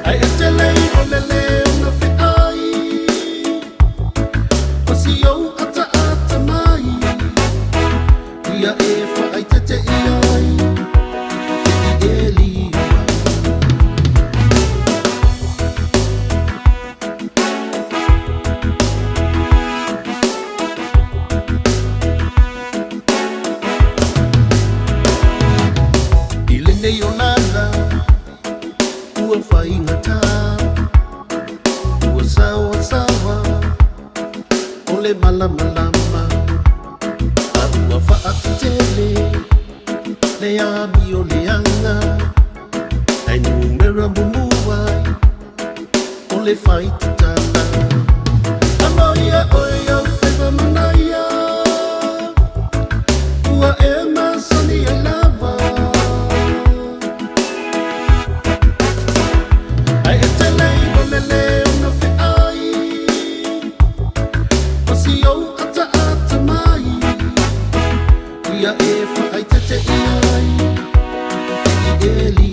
Ai e te lei o le leo na whi ai o si au ata ata mai ia e whaai te te iai e li i le nei o nana ua whai ngata ua sawa sawa o le malama lama a ua whaati tele le ami o le anga ai numera mumuai o le whai tutala aloia oia whewa manaia ua e masani ai lava ai e te lei o le leo na whi ai o si au ata ata mai ia e whaai te te iai e li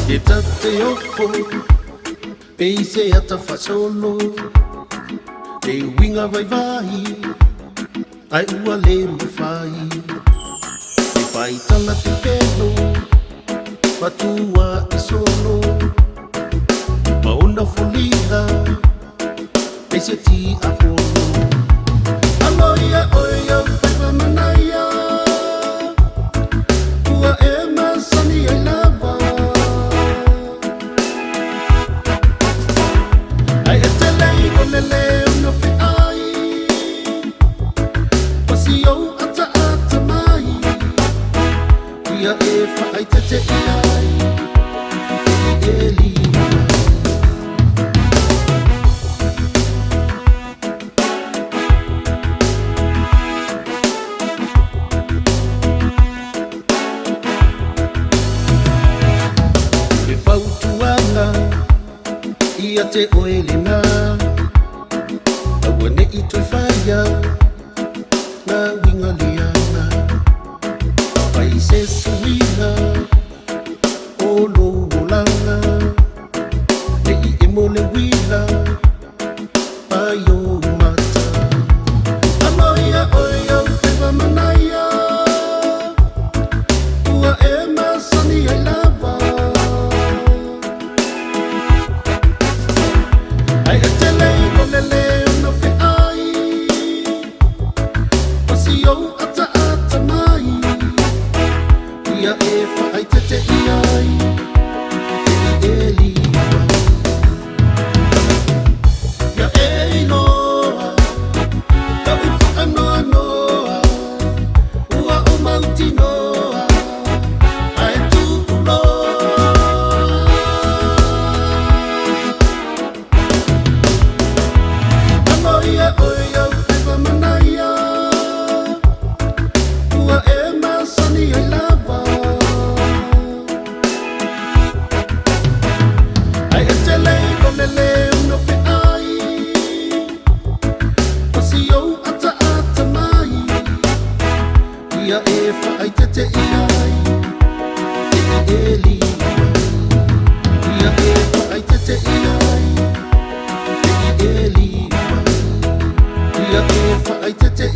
e tate ofo pe i se ata whasolo e winga vai vai ai ua le mawhai e Faitala te pelo patua i solo mauna folida e se ti apolo aloia oia whewa manaia ua e masani ai lava ai e te lei o le leo na whi ai o si au ata ata mai ia e whaai te te iai e li e whautuanga ia te oelina aua ne i toi whaia ngā winga liana whai se suina o lo langa ne i e mo le wila pai o mata aloia oia whewa manaia ua e masani ai lava ai e te lei o le leo na whi ai o si au ata ata mai ia e whaai te te iai e li ia e inoa ia u whaanoa noa ua o mauti noa ai tukuloa aloia oia whewa manaia ua e masani ai lava ai e te lei o le leo na whi ai o si au ata ata mai ia e whaai te te iai e li ia e whaai te te iai e li ia e whaai te te